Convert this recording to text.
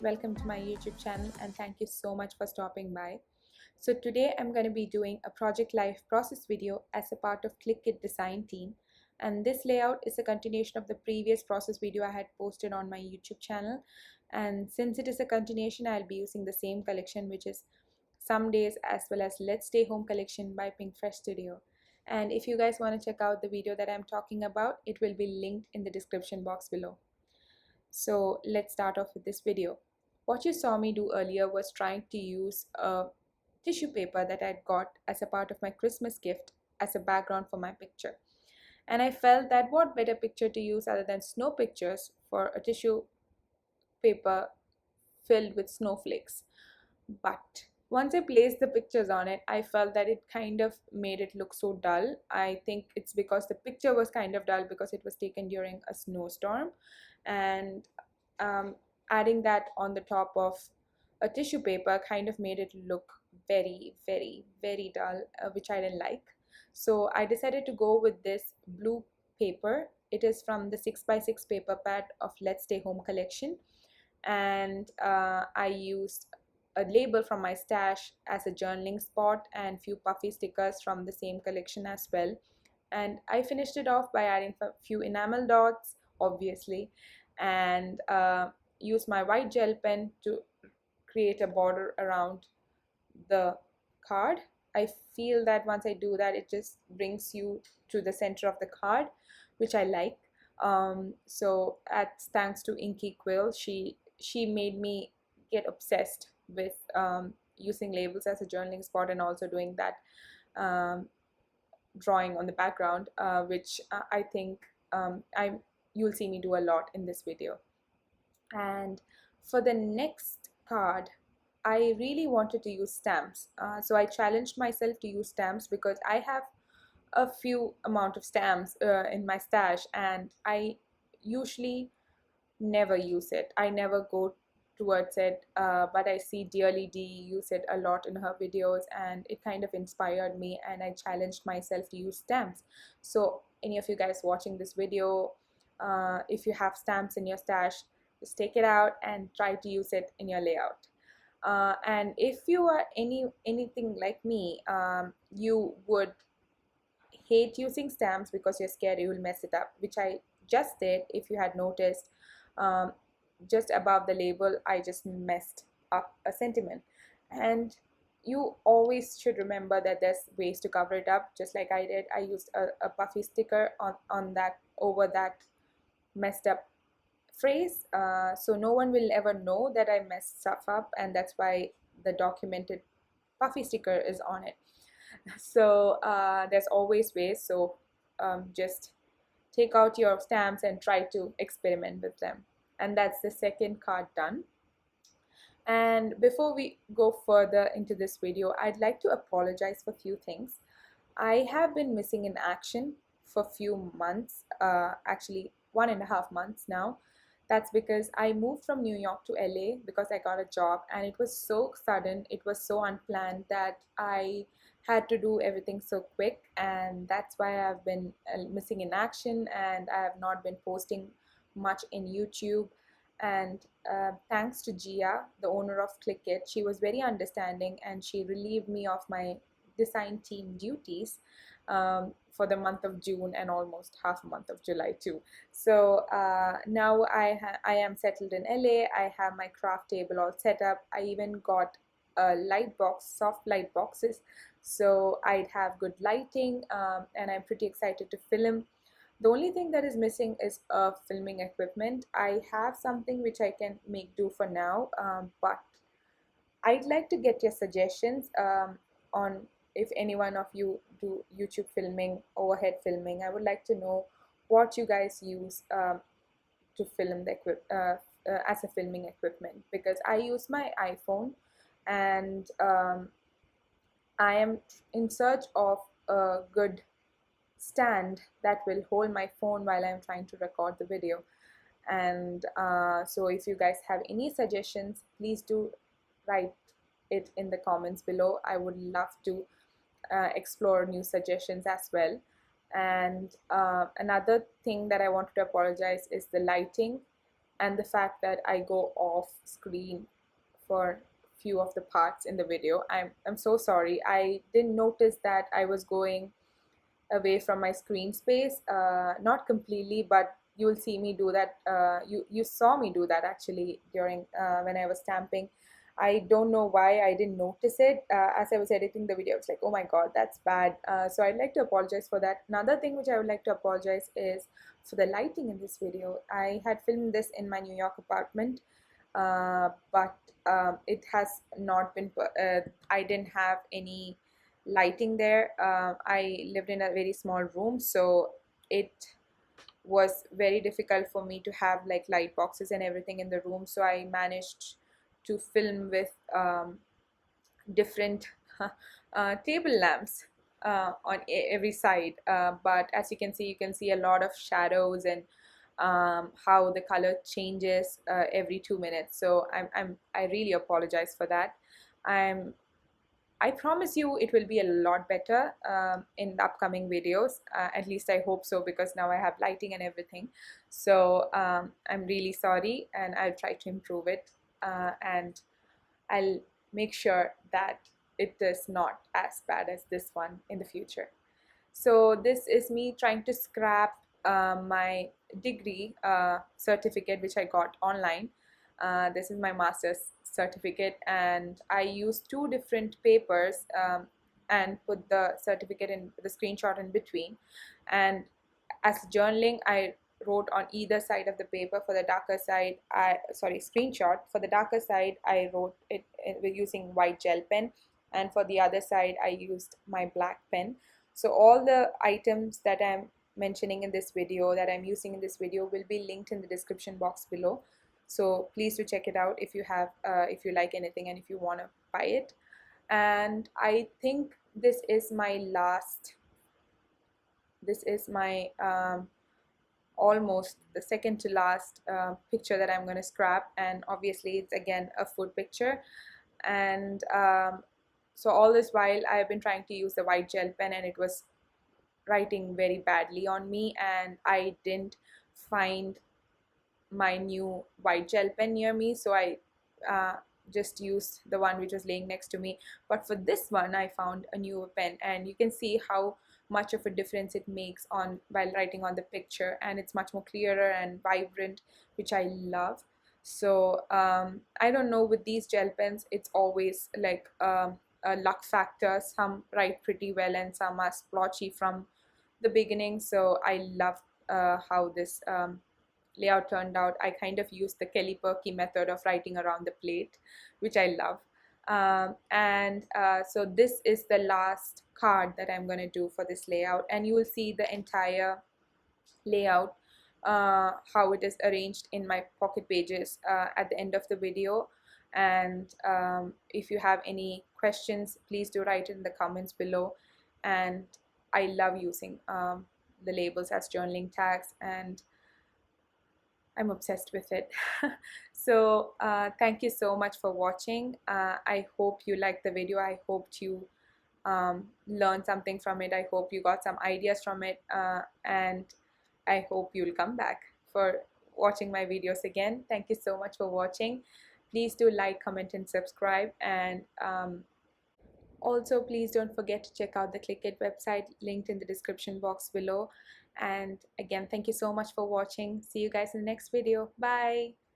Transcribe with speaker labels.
Speaker 1: welcome to my YouTube channel, and thank you so much for stopping by. So today I'm going to be doing a project life process video as a part of Clique design team, and this layout is a continuation of the previous process video I had posted on my YouTube channel. And since it is a continuation, I'll be using the same collection, which is Some Days as well as Let's Stay Home collection by Pink Fresh Studio. And if you guys want to check out the video that I'm talking about, it will be linked in the description box below. So let's start off with this video. What you saw me do earlier was trying to use a tissue paper that I'd got as a part of my Christmas gift as a background for my picture. And I felt that what better picture to use other than snow pictures for a tissue paper filled with snowflakes. But once I placed the pictures on it, I felt that it kind of made it look so dull. I think it's because the picture was kind of dull because it was taken during a snowstorm, and adding that on the top of a tissue paper kind of made it look very, very, very dull, which I didn't like. So I decided to go with this blue paper. It is from the 6x6 paper pad of Let's Stay Home collection, and I used a label from my stash as a journaling spot and few puffy stickers from the same collection as well. And I finished it off by adding a few enamel dots, obviously, and used my white gel pen to create a border around the card. I feel that once I do that, it just brings you to the center of the card, which I like. So thanks to Inky Quill, she made me get obsessed with using labels as a journaling spot and also doing that drawing on the background, which I think you'll see me do a lot in this video. And for the next card, I really wanted to use stamps, so I challenged myself to use stamps because I have a few amount of stamps in my stash, and I usually never use it. I never go towards it, but I see Dearly D use it a lot in her videos, and it kind of inspired me, and I challenged myself to use stamps. So any of you guys watching this video, if you have stamps in your stash, just take it out and try to use it in your layout. And if you are anything like me, you would hate using stamps because you're scared you will mess it up, which I just did. If you had noticed, just above the label, I just messed up a sentiment. And you always should remember that there's ways to cover it up, just like I did. I used a puffy sticker on that, over that messed up phrase, so no one will ever know that I messed stuff up, and that's why the documented puffy sticker is on it. So there's always ways, so just take out your stamps and try to experiment with them. And that's the second card done. And before we go further into this video, I'd like to apologize for a few things. I have been missing in action for a few months, actually 1.5 months now. That's because I moved from New York to LA because I got a job, and it was so sudden, it was so unplanned that I had to do everything so quick, and that's why I've been missing in action, and I have not been posting much in YouTube. And thanks to Gia, the owner of Clique, she was very understanding, and she relieved me of my design team duties for the month of June and almost half a month of July too. So now I am settled in LA. I have my craft table all set up. I even got a light box, soft light boxes, so I'd have good lighting, and I'm pretty excited to film. The only thing that is missing is filming equipment. I have something which I can make do for now, but I'd like to get your suggestions on if any one of you do YouTube filming, overhead filming. I would like to know what you guys use to film the as a filming equipment, because I use my iPhone, and I am in search of a good stand that will hold my phone while I'm trying to record the video. And so if you guys have any suggestions, please do write it in the comments below. I would love to explore new suggestions as well. And another thing that I wanted to apologize is the lighting. and the fact that I go off screen for few of the parts in the video. I'm so sorry. I didn't notice that I was going away from my screen space, not completely, but you'll see me do that. You saw me do that actually during when I was stamping. I don't know why I didn't notice it. As I was editing the video, I was like, oh my god, that's bad. So I'd like to apologize for that. Another thing which I would like to apologize is for the lighting in this video. I had filmed this in my New York apartment, but it has not been, I didn't have any lighting there. I lived in a very small room, so it was very difficult for me to have like light boxes and everything in the room. So I managed to film with different table lamps on every side. But as you can see a lot of shadows and how the color changes every 2 minutes. So I really apologize for that. I'm I promise you it will be a lot better in the upcoming videos. At least I hope so, because now I have lighting and everything. So I'm really sorry, and I'll try to improve it. And I'll make sure that it is not as bad as this one in the future. So this is me trying to scrap my degree certificate which I got online. This is my master's certificate, and I used two different papers and put the certificate in the screenshot in between. And as journaling, I wrote on either side of the paper. For the darker side, screenshot. For the darker side, I wrote it with using white gel pen, and for the other side, I used my black pen. So all the items that I'm mentioning in this video, that I'm using in this video, will be linked in the description box below. So please do check it out if you have, if you like anything and if you want to buy it. And I think this is my last. This is my almost the second to last picture that I'm going to scrap, and obviously it's again a food picture. And so all this while I've been trying to use the white gel pen, and it was writing very badly on me, and I didn't find my new white gel pen near me, so I just used the one which was laying next to me. But for this one I found a newer pen, and you can see how much of a difference it makes on while writing on the picture, and it's much more clearer and vibrant, which I love. So I don't know, with these gel pens it's always like a luck factor. Some write pretty well and some are splotchy from the beginning. So I love how this layout turned out. I kind of used the Kelly Perky method of writing around the plate, which I love. So this is the last card that I'm going to do for this layout, and you will see the entire layout, how it is arranged in my pocket pages at the end of the video. And if you have any questions, please do write in the comments below. And I love using the labels as journaling tags, and I'm obsessed with it. So thank you so much for watching. I hope you liked the video. I hoped you learned something from it. I hope you got some ideas from it, and I hope you'll come back for watching my videos again. Thank you so much for watching. Please do like, comment, and subscribe. And also, please don't forget to check out the Clique website linked in the description box below. And again, thank you so much for watching. See you guys in the next video. Bye.